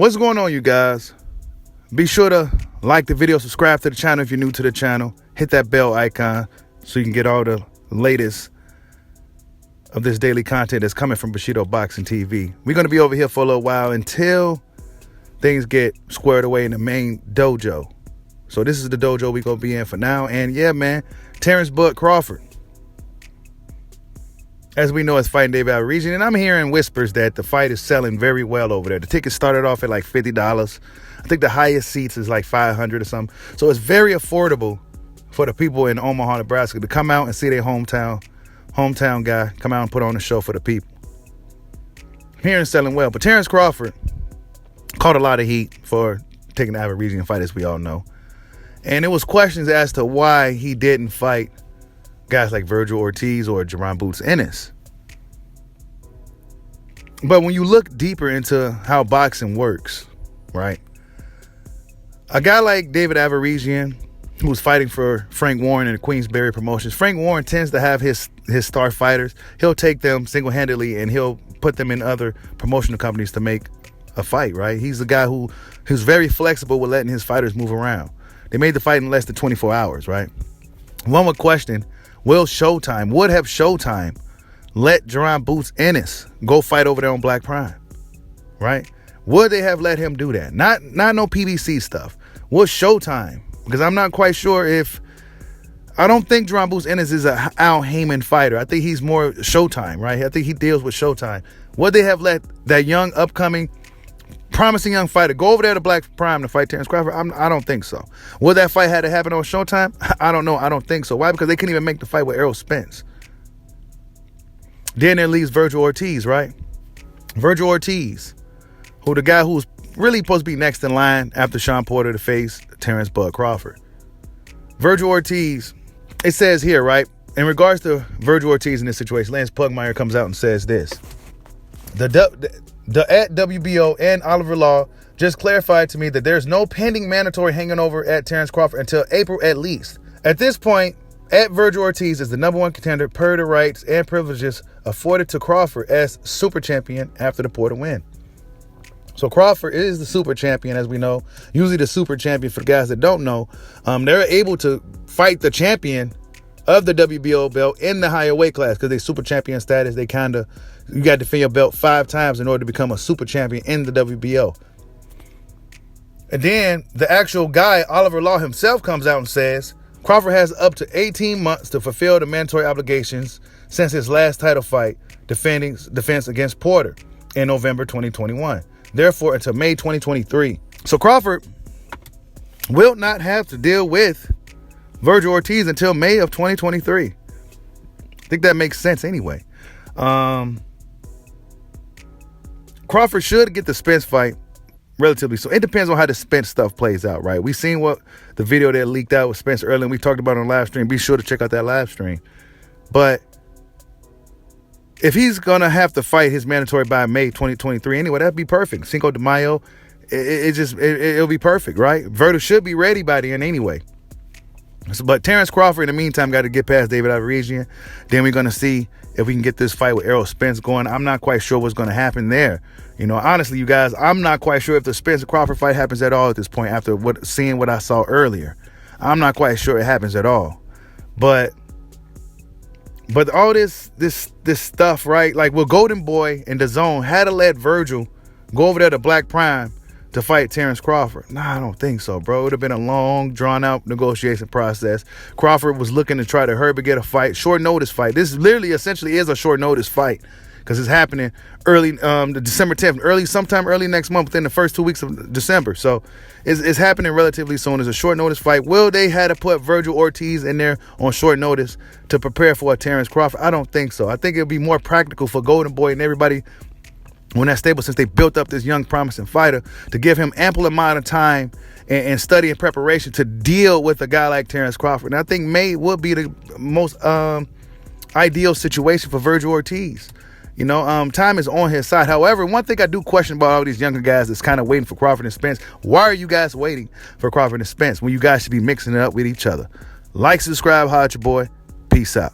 What's going on, you guys? Be sure to like the video, subscribe to the channel if you're new to the channel. Hit that bell icon so you can get all the latest of this daily content that's coming from Bushido Boxing TV. We're going to be over here for a little while until things get squared away in the main dojo. So this is the dojo we're going to be in for now. And yeah, man, Terence Crawford, as we know, is fighting David Alvarez. And I'm hearing whispers that the fight is selling very well over there. The tickets started off at like $50. I think the highest seats is like $500 or something. So it's very affordable for the people in Omaha, Nebraska to come out and see their hometown guy come out and put on a show for the people. I'm hearing it's selling well. But Terence Crawford caught a lot of heat for taking the Alvarez fight, as we all know. And there was questions as to why he didn't fight guys like Virgil Ortiz or Jaron Boots Ennis. But when you look deeper into how boxing works, right? A guy like David Alvarez, who's fighting for Frank Warren in the Queensberry Promotions. Frank Warren tends to have his star fighters. He'll take them single-handedly and he'll put them in other promotional companies to make a fight, right? He's the guy who's very flexible with letting his fighters move around. They made the fight in less than 24 hours, right? One would question, would have Showtime let Jaron Boots Ennis go fight over there on Black Prime, right? Would they have let him do that? Not no PBC stuff. Would Showtime? Because I'm not quite sure I don't think Jaron Boots Ennis is a Al Heyman fighter. I think he's more Showtime, right? I think he deals with Showtime. Would they have let that young, upcoming, promising young fighter go over there to Black Prime to fight Terence Crawford? I don't think so. Would that fight had to happen on Showtime? I don't know. I don't think so. Why? Because they couldn't even make the fight with Errol Spence. Then there leaves Virgil Ortiz, right? Virgil Ortiz, who the guy who's really supposed to be next in line after Sean Porter to face Terence Crawford. Virgil Ortiz, it says here, right? In regards to Virgil Ortiz in this situation, Lance Pugmire comes out and says this. The at WBO and Oliver Law just clarified to me that there's no pending mandatory hanging over at Terence Crawford until April at least. At this point, at Virgil Ortiz is the #1 contender per the rights and privileges afforded to Crawford as super champion after the Porter win. So Crawford is the super champion, as we know. Usually the super champion, for the guys that don't know, they're able to fight the champion of the WBO belt in the higher weight class because they super champion status. You got to defend your belt 5 times in order to become a super champion in the WBO. And then the actual guy, Oliver Law himself, comes out and says Crawford has up to 18 months to fulfill the mandatory obligations since his last title fight, defense against Porter in November 2021. Therefore, until May 2023. So Crawford will not have to deal with Virgil Ortiz until May of 2023. I think that makes sense anyway. Crawford should get the Spence fight relatively soon. It depends on how the Spence stuff plays out, right? We've seen what the video that leaked out with Spence earlier, and we talked about it on live stream. Be sure to check out that live stream. But if he's going to have to fight his mandatory by May 2023 anyway, that'd be perfect. Cinco de Mayo, it'll be perfect, right? Virgil should be ready by then anyway. But Terence Crawford, in the meantime, got to get past David Alvarez. Then we're going to see if we can get this fight with Errol Spence going. I'm not quite sure what's going to happen there. You know, honestly, you guys, I'm not quite sure if the Spence Crawford fight happens at all at this point after seeing what I saw earlier. I'm not quite sure it happens at all. But all this stuff, right? Like, well, Golden Boy and DAZN had to let Virgil go over there to Black Prime to fight Terence Crawford. Nah, I don't think so, bro. It would have been a long, drawn-out negotiation process. Crawford was looking to try to hurry to get a fight, short-notice fight. This literally, essentially, is a short-notice fight because it's happening early, December 10th, sometime early next month, within the first 2 weeks of December. So it's happening relatively soon. It's a short-notice fight. Will they had to put Virgil Ortiz in there on short notice to prepare for a Terence Crawford? I don't think so. I think it would be more practical for Golden Boy and everybody when that's stable, since they built up this young promising fighter, to give him ample amount of time and study and preparation to deal with a guy like Terence Crawford. And I think May would be the most ideal situation for Virgil Ortiz. You know, time is on his side. However, one thing I do question about all these younger guys that's kind of waiting for Crawford and Spence. Why are you guys waiting for Crawford and Spence when you guys should be mixing it up with each other? Like, subscribe, holla at your boy. Peace out.